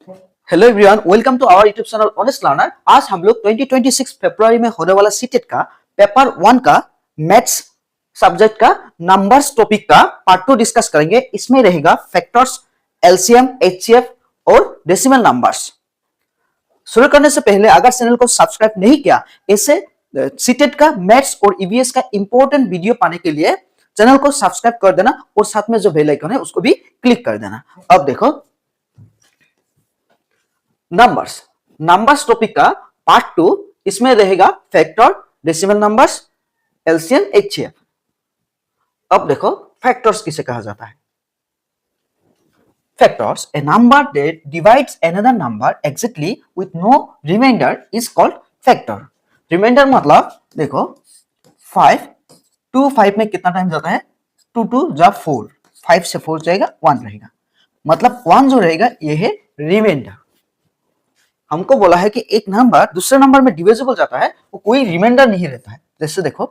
Hello everyone, welcome to our YouTube channel honest learner. आज हम लोग 2026 फरवरी में होने वाला सीटेट का पेपर 1 का मैथ्स सब्जेक्ट का नंबर्स टॉपिक का पार्ट 2 डिस्कस करेंगे। इसमें रहेगा फैक्टर्स, एलसीएम, एचसीएफ और डेसिमल नंबर्स। शुरू करने से पहले अगर चैनल को सब्सक्राइब नहीं किया, ऐसे सीटेट का मैथ्स और ईवीएस का इंपॉर्टेंट वीडियो पाने के लिए चैनल को सब्सक्राइब कर देना और साथ में जो बेल आइकन है उसको भी क्लिक कर देना। अब देखो नंबर्स टॉपिक का पार्ट 2, इसमें रहेगा factor, decimal numbers, LCM, HCF. अब देखो फैक्टर्स किसे कहा जाता है। Factors, a number that divides another number exactly with no remainder is called factor. Remainder मतलब देखो 5 2 5 में कितना टाइम जाता है, 2 2 जा 4, 5 से 4 जाएगा 1 रहेगा, मतलब 1 जो रहेगा ये है रिमाइंडर। हमको बोला है कि एक नंबर दूसरे नंबर में डिविजिबल जाता है, वो कोई रिमाइंडर नहीं रहता है। जैसे देखो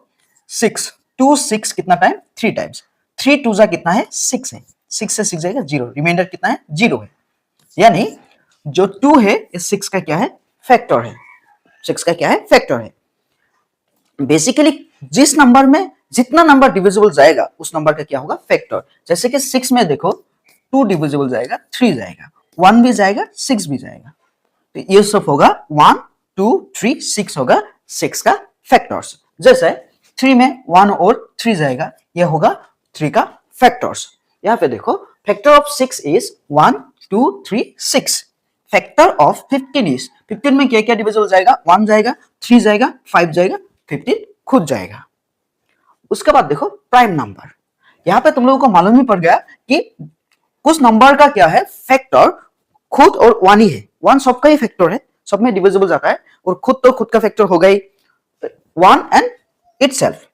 6 2 6 कितना टाइम, 3 टाइम्स, 3 2 जा कितना है, 6 है, 6 से 6 जाएगा 0, रिमाइंडर कितना है, 0 है। यानी जो 2 है इस 6 का क्या है, फैक्टर है। 6 का क्या है, फैक्टर है। बेसिकली जिस नंबर में जितना नंबर डिविजिबल जाएगा उस नंबर का क्या होगा, फैक्टर। जैसे कि 6 में देखो 2 डिविजिबल जाएगा, 3 जाएगा, 1 भी जाएगा, 6 भी जाएगा, तो ये सब होगा 1 2 3 6 होगा 6 का फैक्टर्स। जैसे 3 में 1 और 3 जाएगा, ये होगा 3 का फैक्टर्स। यहाँ पे देखो factor of 6 is 1 2 3 6। Factor of 15 is, 15 में क्या क्या डिविजिबल जाएगा, 1 जाएगा, 3 जाएगा, 5 जाएगा, 15 खुद जाएगा। उसके बाद देखो प्राइम नंबर। यहाँ पे तुम लोगों को मालूम ही पड़ गया कि कुछ नंबर का क्या है, फैक्टर खुद और 1 ही है। 1 सबका ही फैक्टर है, सब में डिविजिबल जाता है, और खुद तो खुद का फैक्टर हो गई 1 एंड इटसेल्फ,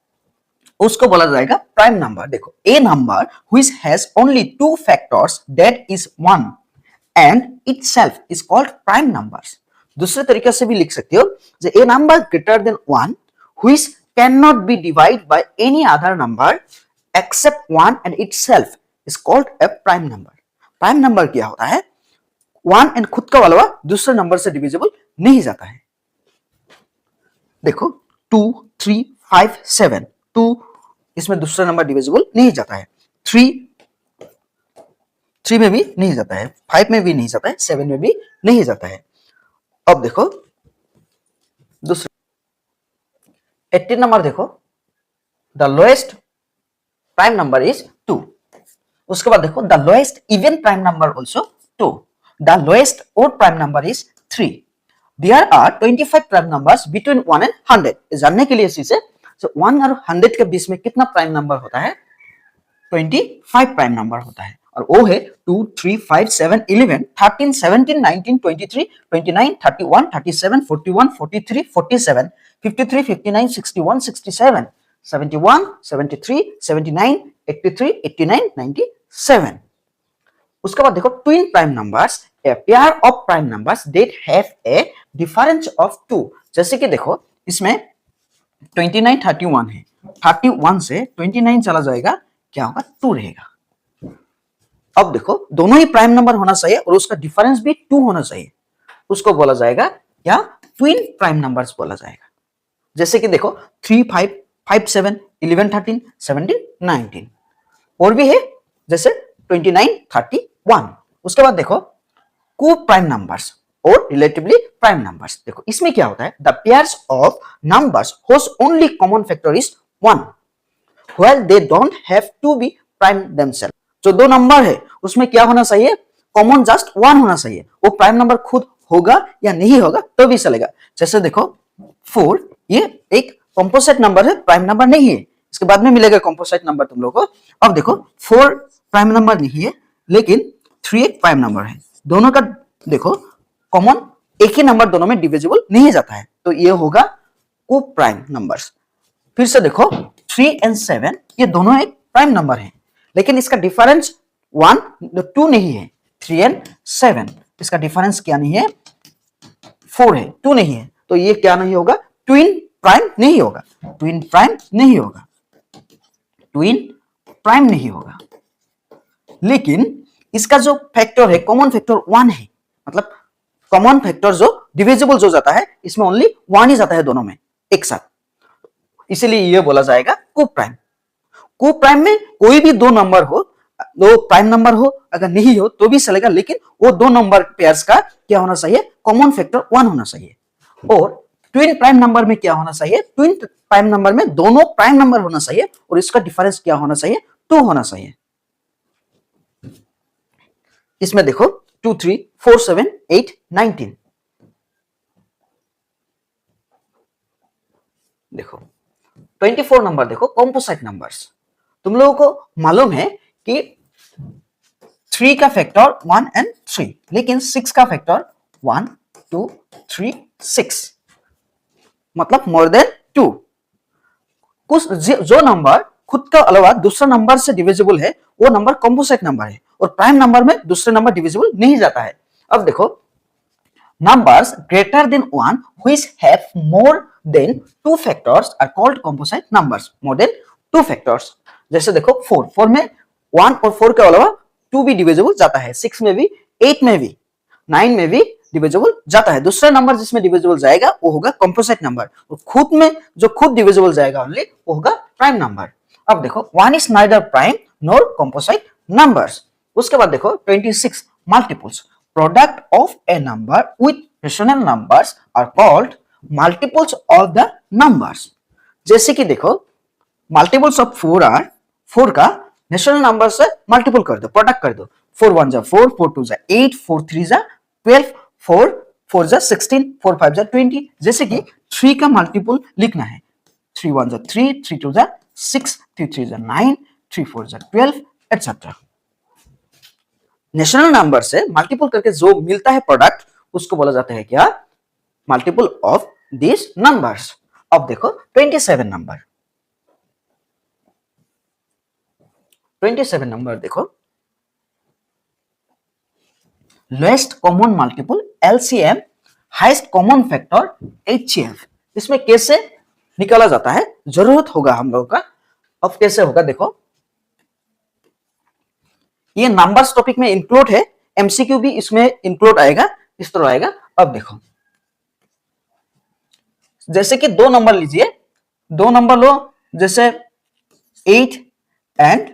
उसको बोला जाएगा प्राइम नंबर। देखो a number which has only 2 factors that is 1 and itself is called prime numbers. दूसरे तरीके से भी लिख सकते हो, a number greater than 1 which can not be divide by any other number except 1 and itself is called a prime number. Prime number क्या होता है, 1 एंड खुद का वाला दूसरे नंबर से डिविजिबल नहीं जाता है। देखो 2 3 5 7, 2 इसमें दूसरा नंबर डिविजिबल नहीं जाता है, 3 में भी नहीं जाता है, 5 में भी नहीं जाता है, 7 में भी नहीं जाता है। अब देखो दूसरा 18 नंबर, देखो the lowest prime number is 2। उसके बाद देखो the lowest even prime number also 2। The lowest odd prime number is 3. There are 25 prime numbers between 1 and 100. जानने के लिए इसे 1 और 100 के बीच में कितना प्राइम नंबर होता है, 25 प्राइम नंबर होता है। और वो है 2 3 5 7 11 13 17 19 23 29 31 37 41 43 47 53 59 61 67 71 73 79 83 89 97। उसके बाद देखो twin prime numbers, a pair of prime numbers that have a difference of 2। जैसे कि देखो इसमें 29 31 है, 31 से 29 चला जाएगा, क्या होगा, 2 रहेगा। अब देखो दोनों ही प्राइम नंबर होना चाहिए और उसका डिफरेंस भी 2 होना चाहिए, उसको बोला जाएगा क्या, ट्विन प्राइम नंबर्स बोला जाएगा। जैसे कि देखो 3 5 5 7 11 13 17 19, और भी है जैसे 29 31। उसके बाद देखो को प्राइम नंबर्स और रिलेटिवली प्राइम नंबर्स। देखो इसमें क्या होता है, the pairs of numbers whose only common factor is 1 while they don't have to be prime themselves। जो दो नंबर है उसमें क्या होना चाहिए, कॉमन जस्ट 1 होना चाहिए। वो प्राइम नंबर खुद होगा या नहीं होगा तो भी चलेगा। जैसे देखो 4, ये एक कंपोजिट नंबर है, प्राइम नंबर नहीं है, इसके बाद में मिलेगा कंपोजिट नंबर तुम लोगों को। अब देखो 4 प्राइम नंबर नहीं है, लेकिन 3 एक प्राइम नंबर है। दोनों का देखो कॉमन एक ही नंबर दोनों में डिविजिबल नहीं जाता है, तो ये होगा को प्राइम नंबर्स। फिर से देखो 3 एंड 7, ये दोनों एक प्राइम नंबर है, लेकिन इसका डिफरेंस 1 2 नहीं है। 3 एंड 7 इसका डिफरेंस क्या नहीं है, 4 है, 2 नहीं है, तो ये क्या नहीं होगा, ट्विन प्राइम नहीं होगा, ट्विन प्राइम नहीं होगा, ट्विन प्राइम नहीं होगा। लेकिन इसका जो फैक्टर है, कॉमन फैक्टर 1 है, मतलब कॉमन फैक्टर जो डिविजिबल जो जाता है इसमें ओनली 1 ही जाता है दोनों में एक साथ, इसीलिए ये बोला जाएगा को प्राइम। को प्राइम में कोई भी दो नंबर हो, दो प्राइम नंबर हो, अगर नहीं हो तो भी चलेगा, लेकिन वो दो नंबर पेयर्स का क्या होना चाहिए, कॉमन फैक्टर 1 होना चाहिए। और ट्विन प्राइम नंबर में क्या होना चाहिए, ट्विन प्राइम नंबर में दोनों प्राइम नंबर होना चाहिए और इसका डिफरेंस क्या होना चाहिए, 2 होना चाहिए। इसमें देखो 2 3 4 7 8 19, देखो 24 नंबर देखो कॉम्पोसाइट नंबर्स। तुम लोगों को मालूम है कि 3 का फैक्टर 1 एंड 3, लेकिन 6 का फैक्टर 1 2 3 6, मतलब मोर देन 2। कुछ जो नंबर खुद का अलावा दूसरा नंबर से डिविजिबल है वो नंबर कॉम्पोसाइट नंबर है, और प्राइम नंबर में दूसरे नंबर डिविजिबल नहीं जाता है। अब देखो numbers greater than 1 which have more than 2 factors are called composite numbers, more than 2 factors। जैसे देखो 4 में 1 और 4 के अलावा 2 भी डिविजिबल जाता है, 6 में भी, 8 में भी, 9 में भी डिविजिबल जाता है। दूसरा नंबर जिसमें डिविजिबल जाएगा वो होगा कंपोजिट नंबर, और खुद में जो खुद डिविजिबल जाएगा ओनली वो होगा प्राइम नंबर। अब देखो 1 is neither prime nor composite numbers. उसके बाद देखो 26 multiples, product of a number with rational numbers are called multiples of the numbers। जैसे कि देखो मल्टीपल्स ऑफ 4 आर, 4 का नेशनल नंबर से मल्टीपल कर दो, प्रोडक्ट कर दो, 4 1 जा 4, 4 2 जा 8, 4 3 जा 12, 4 4 जा 16, 4 5 जा 20। जैसे कि 3 का मल्टीपल लिखना है, 3 1 जा 3, 3 2 जा 6, 3 3 जा 9, 3 4 जा 12 एटसेट्रा। नेशनल नंबर से मल्टीपल करके जो मिलता है प्रोडक्ट उसको बोला जाता है क्या, मल्टीपल ऑफ दिस नंबर्स। अब देखो 27 नंबर, 27 नंबर देखो lowest common multiple LCM, highest common factor HCF. इसमें कैसे निकाला जाता है जरूरत होगा हम लोगों का। अब कैसे होगा देखो, ये नंबर्स टॉपिक में इंक्लूड है, एमसीक्यू भी इसमें इंक्लूड आएगा, इस तरह आएगा। अब देखो जैसे कि दो नंबर लीजिए, दो नंबर लो, जैसे 8 एंड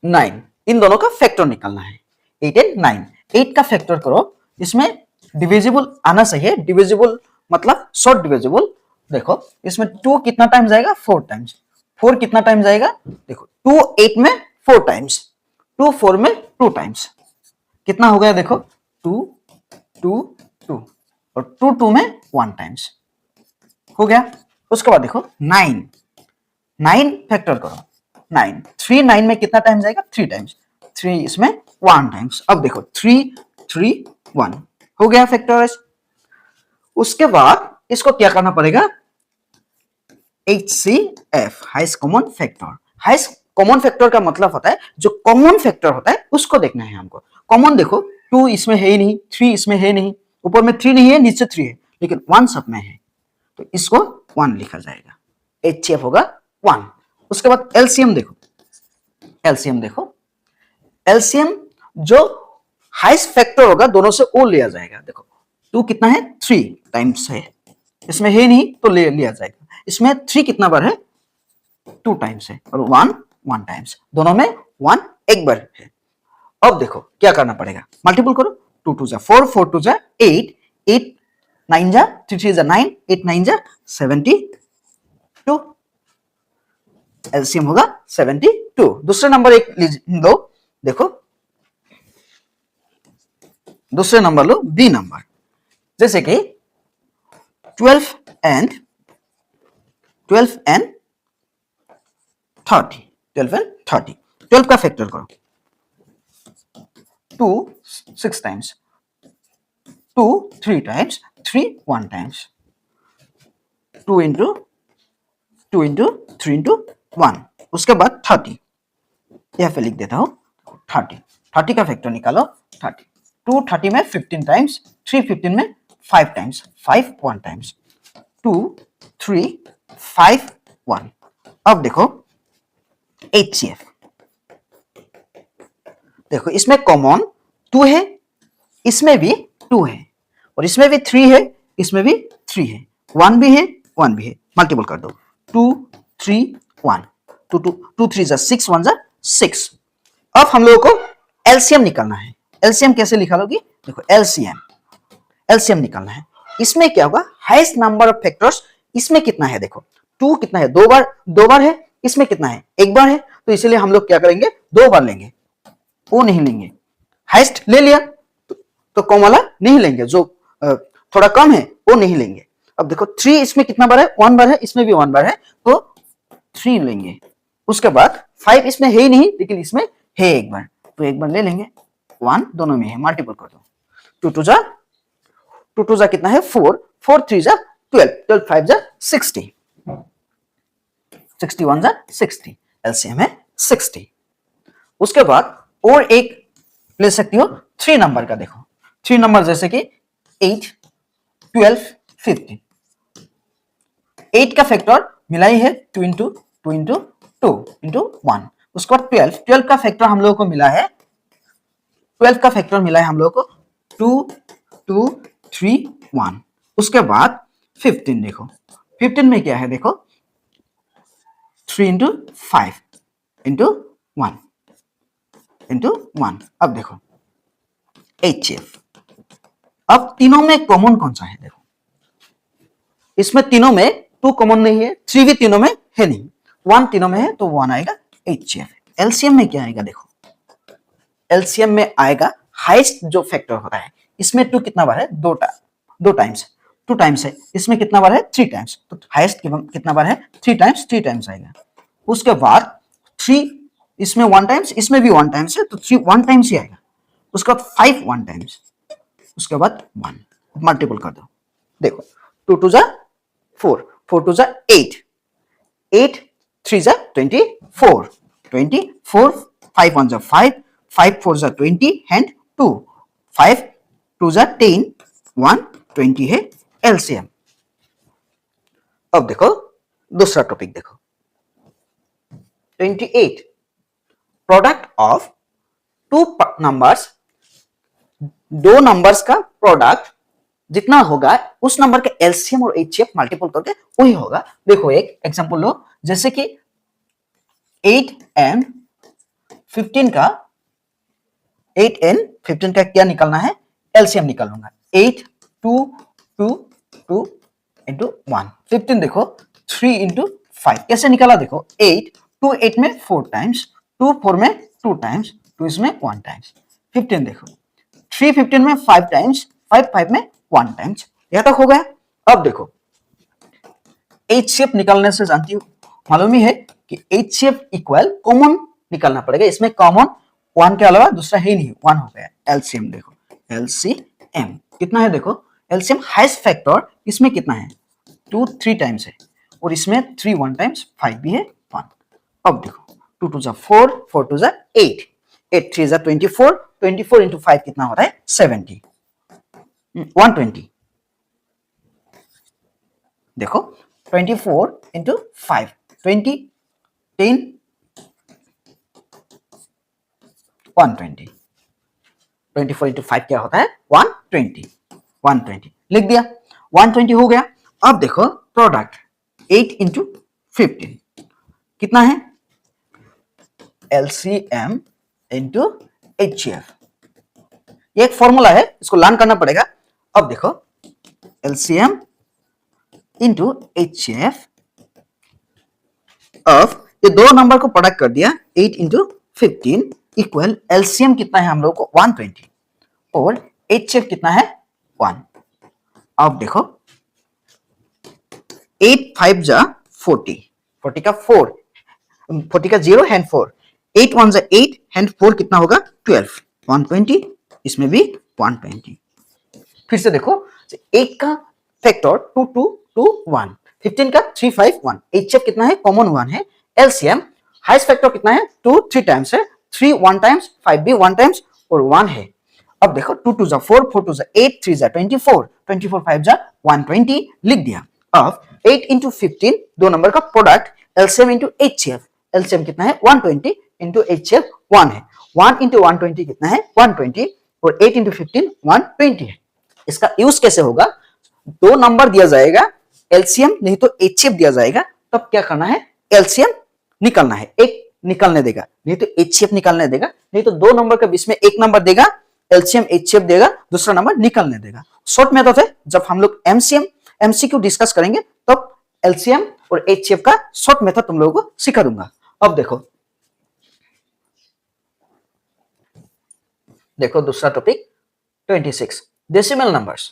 9, इन दोनों का फैक्टर निकालना है, 8 एंड 9। 8 का फैक्टर करो, इसमें डिविजिबल आना चाहिए, डिविजिबल मतलब शॉर्ट डिविजिबल। देखो इसमें 2 कितना टाइम जाएगा, 4 टाइम्स। 4 कितना टाइम जाएगा, देखो 2 8 में 4 टाइम्स, 2 4 में 2 टाइम्स, कितना हो गया देखो 2 2 2, और 2 2 में 1 टाइम्स हो गया। उसके बाद देखो 9, 9 फैक्टर करो, 9 3 9 में कितना टाइम जाएगा, 3 टाइम्स, 3 इसमें 1 टाइम्स। अब देखो 3 3 1 हो गया फैक्टराइज। उसके बाद इसको क्या करना पड़ेगा, HCF highest common factor. Highest common factor का मतलब होता है जो कॉमन फैक्टर होता है उसको देखना है हमको। कॉमन देखो 2 इसमें है ही नहीं, 3 इसमें है नहीं, ऊपर में 3 नहीं है, नीचे 3 है, लेकिन 1 सब में है, तो इसको 1 लिखा जाएगा, HCF होगा 1। उसके बाद एलसीएम देखो, एलसीएम देखो, एलसीएम जो हाईएस्ट फैक्टर होगा दोनों से वो लिया जाएगा। देखो 2 कितना है, 3 टाइम्स है, इसमें है नहीं तो ले लिया जाएगा। इसमें 3 कितना बार है, 2 टाइम्स है, और 1 1 टाइम्स, दोनों में 1 एक बार है। अब देखो क्या करना पड़ेगा, मल्टीपल करो, 2 2 जा 4, 4 2 जा 8, 8 9 जा 3 3 जा 9, 8 9 जा 72, एलसीएम होगा 72। दूसरा नंबर एक लो, देखो दूसरे नंबर लो, बी नंबर, जैसे कि 12 एंड 30, 12 एंड 30। 12 का फैक्टर करो, 2 6 times, 2 3 times, 3 1 times, 2 into 3 into 1। उसके बाद 30, यह पे लिख देता हूं 30। 30 का फैक्टर निकालो, 30, 2 30 में 15 टाइम्स, 3 15 में 5 टाइम्स, 5 1 टाइम्स, 2 3 5 1। अब देखो HCF, देखो इसमें कॉमन 2 है, इसमें भी 2 है और इसमें भी 3 है, इसमें भी 3 है, 1 भी है, 1 भी है, मल्टीपल कर दो 2 3 1 2 2 2 3 जा 6 1 जा 6। अब हम लोगों को एलसीएम निकालना है। एलसीएम कैसे निकालोगी? देखो एलसीएम निकालना है। इसमें क्या होगा, हाईएस्ट नंबर ऑफ फैक्टर्स इसमें कितना है, देखो 2 कितना है, दो बार है, इसमें कितना है, एक बार है, तो इसलिए हम लोग क्या करेंगे, 2 बार लेंगे, वो नहीं लेंगे। हाईएस्ट ले लिया तो कम वाला नहीं लेंगे, जो थोड़ा कम है वो नहीं लेंगे। अब देखो 3 इसमें कितना बार है, 1 बार है, इसमें भी 1 बार है, तो 3 लेंगे। उसके बाद 5 इसमें है ही नहीं, लेकिन इसमें है एक बार, तो एक बार ले लेंगे, 1 दोनों में है, मल्टीपल कर दो, 2 टू जा कितना है 4, 4 3 जा 12, 12 5 जा 60, 61 जा 60, एलसीएम है 60। उसके बाद और एक ले सकती हो 3 नंबर का, देखो 3 नंबर जैसे कि 8 12 15, 8 का फैक्टर मिला ही है 2 इंटू 2 इंटू 2 इंटू 1। उसके बाद 12 का फैक्टर हम लोगों को मिला है, 12 का फैक्टर मिला है हम लोगों को 2 2 3 1। उसके बाद 15, देखो 15 में क्या है, देखो 3 इंटू 5 इंटू 1 इंटू 1। अब देखो HCF। अब तीनों में कॉमन कौन सा है, देखो इसमें तीनों में 2 कॉमन नहीं है, 3 भी तीनों में है नहीं, 1 तीनों में है, तो 1 आएगा HCF। एलसीएम में क्या आएगा, देखो एलसीएम में आएगा हाईएस्ट जो फैक्टर होता है, इसमें 2 कितना बार है, 2 टाइम्स, 2 टाइम्स है, इसमें कितना बार है 3 टाइम्स, तो हाईएस्ट कितना बार है 3 टाइम्स आएगा। उसके बाद 3 इसमें 1 टाइम्स, इसमें भी 1 टाइम्स है, तो 3 1 टाइम्स ही आएगा। उसके बाद 5 1 टाइम्स, उसके बाद 1, मल्टीपल कर दो, देखो 2 2 जा 4, 4 2 जा 8, 8 3 जा 24, 24 5 1 जा 5, 5 4 जा 20 एंड 2, 5 2 जा 10, 1 20 है एलसीएम। अब देखो दूसरा टॉपिक, देखो 28, प्रोडक्ट ऑफ 2 नंबर्स, 2 नंबर्स का प्रोडक्ट जितना होगा उस नंबर के एलसीएम और एचसीएफ मल्टीपल करके वही होगा। देखो एक एग्जांपल लो, जैसे कि 8 and 15 का, 8 and 15 का क्या निकालना है, एलसीएम निकालूंगा, 8 2 2 2 इंटू 1, 15 देखो 3 इंटू 5, कैसे निकाला, देखो 8 2 8 में 4 टाइम्स, 2 4 में 2 टाइम्स, 2 इसमें 1 टाइम्स, 15 देखो 3 15 में 5 टाइम्स, 5 5 में 1 टाइम्स, यहां तक हो गया। अब देखो HCF निकालने से जानती हो, मालूम ही है कि HCF इक्वल कॉमन निकालना पड़ेगा, इसमें कॉमन 1 के अलावा दूसरा है ही नहीं, 1 हो गया। एलसीएम देखो, एलसीएम कितना है, देखो एलसीएम हाईएस्ट फैक्टर इसमें कितना है 2 3 टाइम्स है, और इसमें 3 1 टाइम्स, 5 भी है 1। अब देखो 2 2 जा 4, 4 2 जा 8, 8 3 जा 24, 24 इंटू 5 कितना होता है 70, 120, देखो 24 इंटू 5 20 10 120, 24 इंटू 5 क्या होता है 120, 120 लिख दिया, 120 हो गया। अब देखो प्रोडक्ट 8 इंटू 15 कितना है, एलसीएम इंटू एचसीएफ, ये एक फॉर्मूला है, इसको लर्न करना पड़ेगा। अब देखो एलसीएम इंटू एचसीएफ ऑफ, ये 2 नंबर को प्रोडक्ट कर दिया, 8 इंटू 15 इक्वल एलसीएम कितना है हम लोग को 120 और एचसीएफ कितना है 1। अब देखो 8 5 जा 40, 40 का 4, 40 का 0 हैंड 4, 8 1 जा 8 हैंड 4 कितना होगा 12, 120, इसमें भी 120। फिर से देखो 8 का फैक्टर 2 2 2 1, 15 का 3 5 1, एचसीएफ कितना है कॉमन 1 है, एलसीएम हाईएस्ट फैक्टर कितना है 2 3 टाइम्स है, 3 1 टाइम्स, 5 भी 1 टाइम्स और 1 है। अब देखो 2 2 जा 4, 4 2 जा 8, 3 जा 24, 24 5 जा 120 लिख दिया। अब 8 इंटू 15 2 नंबर का product, LCM into HCF, LCM कितना है 120 इंटू एचसीएफ 1 है, 1 इंटू 120 कितना है 120, और 8 इंटू 15 120 है। इसका यूज कैसे होगा, दो नंबर दिया जाएगा, एलसीएम नहीं तो एचसीएफ दिया जाएगा, तब क्या करना है, एलसीएम निकालना है, एक निकालने देगा नहीं तो एचसीएफ निकालने देगा, नहीं तो दो नंबर के बीच में एक नंबर देगा, एलसीएम एचसीएफ देगा, दूसरा नंबर निकालने देगा। शॉर्ट मेथड है, जब हम लोग एमसीएम एमसीक्यू डिस्कस करेंगे तब एलसीएम और एचसीएफ का शॉर्ट मेथड तुम लोगों को सिखा दूंगा। अब देखो दूसरा topic 26 decimal numbers.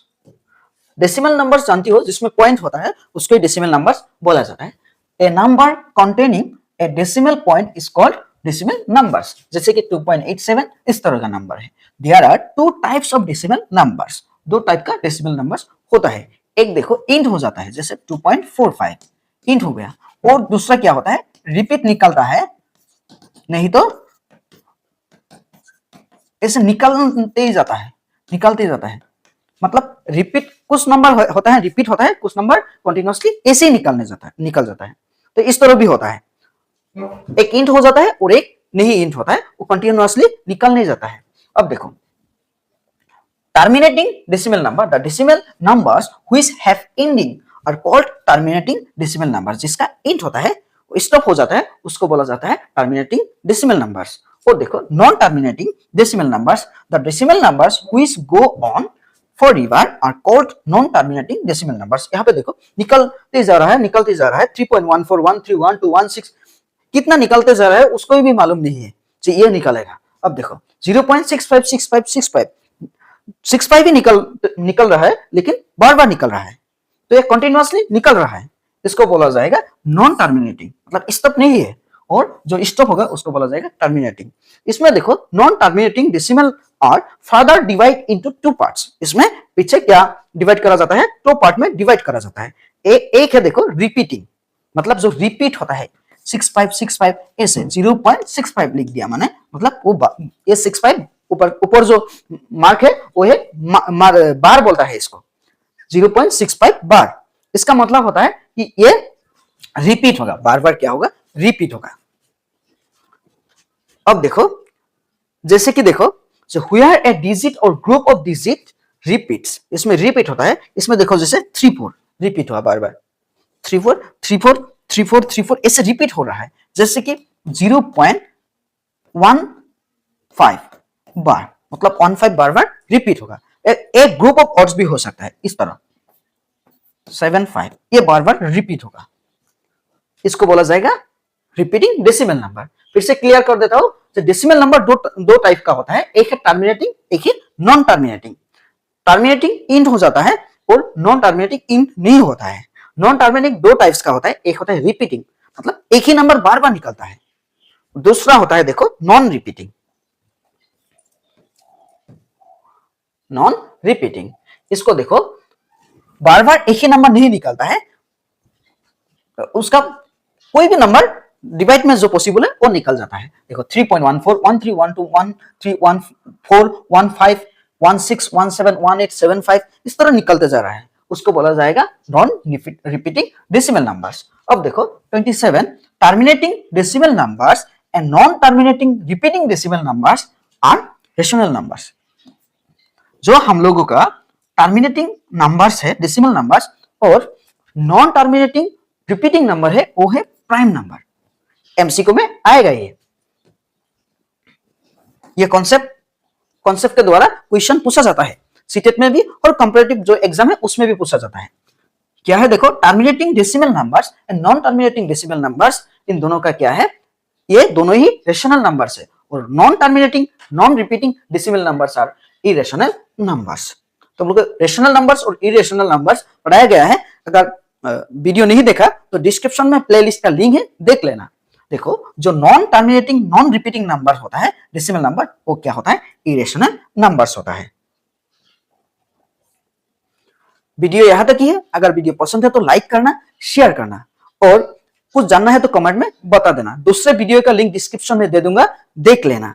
Decimal numbers जानती हो, जिसमें पॉइंट होता है उसको डेसिमल नंबर्स बोला जाता है। A number containing a decimal point is called decimal numbers. जैसे कि 2.87 इस तरह का नंबर है। There are two types of decimal numbers, दो टाइप का डेसिमल नंबर्स होता है। एक देखो इंट हो जाता है, जैसे 2.45 इंट हो गया, और दूसरा क्या होता है, रिपीट निकलता है, नहीं तो ऐसे निकलते ही जाता है, निकलते ही जाता है। मतलब रिपीट कुछ नंबर होता है, रिपीट होता है, कुछ नंबर कंटिन्यूअसली ऐसे ही निकल जाता है। तो इस तरह भी होता है, एक इंट हो जाता है और एक नहीं इंट होता है, वो कंटिन्यूअसली निकल नहीं जाता है। अब देखो terminating decimal number, the decimal numbers which have ending are called terminating decimal numbers. जिसका इंट होता है वो स्टॉप हो जाता है, उसको बोला जाता है टर्मिनेटिंग डेसिमल नंबर्स। और देखो non terminating decimal numbers, the decimal numbers which go on forever are called non terminating decimal numbers. यहाँ पे देखो निकलते जा रहा है, निकलते जा रहा है, 3.14 13 12 16 कितना निकलते जा रहा है उसको भी मालूम नहीं है, तो ये निकलेगा। अब देखो 0.656565 65 ही निकल रहा है, लेकिन बार बार निकल रहा है, तो ये कंटिन्यूअसली निकल रहा है, इसको बोला जाएगा नॉन टर्मिनेटिंग, मतलब स्टॉप नहीं है, और जो स्टॉप होगा उसको बोला जाएगा टर्मिनेटिंग। इसमें देखो non terminating decimal are further divide into two parts. इसमें पीछे क्या डिवाइड करा जाता है, दो पार्ट में डिवाइड करा जाता है। एक है देखो रिपीटिंग, मतलब जो रिपीट होता है 6565 ऐसे 0.65 लिख दिया मैंने, मतलब वो ये 65 ऊपर जो मार्क है वो है बार बोलता है इसको, 0.65 बार। इसका मतलब होता है कि ये रिपीट होगा, बार बार क्या होगा, रिपीट होगा। अब देखो जैसे कि देखो व्हेयर ए डिजिट और ग्रुप ऑफ डिजिट रिपीट्स, इसमें रिपीट होता है, इसमें देखो जैसे 34 रिपीट हुआ बार बार, 34 34 34 34 ऐसे रिपीट हो रहा है, जैसे कि 0.15 बार, मतलब 15 बार बार रिपीट होगा। एक ग्रुप ऑफ ऑड्स भी हो सकता है इस तरह 75, ये बार बार रिपीट होगा, इसको बोला जाएगा रिपीटिंग डेसिमल नंबर। फिर से क्लियर कर देता हूं, तो डेसिमल नंबर दो टाइप का होता है, एक है टर्मिनेटिंग, एक है नॉन टर्मिनेटिंग। टर्मिनेटिंग इंट हो जाता है और नॉन टर्मिनेटिंग इंट नहीं होता है। नॉन टर्मिनेटिंग दो टाइप्स का होता है, एक होता है रिपीटिंग, मतलब एक ही नंबर बार बार निकलता है, दूसरा होता है देखो नॉन रिपीटिंग। नॉन रिपीटिंग इसको देखो बार बार एक ही नंबर नहीं निकलता है, उसका कोई भी नंबर डिवाइड में जो पॉसिबल है वो निकल जाता है। देखो 3.14 13 12 13 14 15 16 17 18 75 इस तरह निकलते जा रहा है, उसको बोला जाएगा नॉन रिपीटिंग डेसिमल नंबर्स। अब देखो 27 terminating decimal numbers and non terminating repeating decimal numbers are rational numbers. जो हम लोगों का टर्मिनेटिंग नंबर्स है डेसिमल नंबर्स, और नॉन टर्मिनेटिंग रिपीटिंग नंबर है वो है प्राइम नंबर। एमसीक्यू में आएगा ये कॉन्सेप्ट के द्वारा क्वेश्चन पूछा जाता है, सीटेट में भी और कंपैरेटिव जो एग्जाम है उसमें भी पूछा जाता है। क्या है देखो terminating decimal numbers and non terminating decimal numbers, इन दोनों का क्या है, ये दोनों ही रेशनल नंबर्स है, और non terminating non repeating decimal numbers are irrational numbers. तो हम लोग रेशनल नंबर्स और इरेशनल नंबर्स पढ़ाया गया है। अगर वीडियो नहीं देखा तो डिस्क्रिप्शन में प्लेलिस्ट का लिंक है, देख लेना। देखो जो non terminating non repeating number होता है डेसिमल नंबर, वो क्या होता है, इरेशनल नंबर्स होता है। वीडियो यहां तक ही है, अगर वीडियो पसंद है तो लाइक करना, शेयर करना, और कुछ जानना है तो कमेंट में बता देना। दूसरे वीडियो का लिंक डिस्क्रिप्शन में दे दूंगा, देख लेना।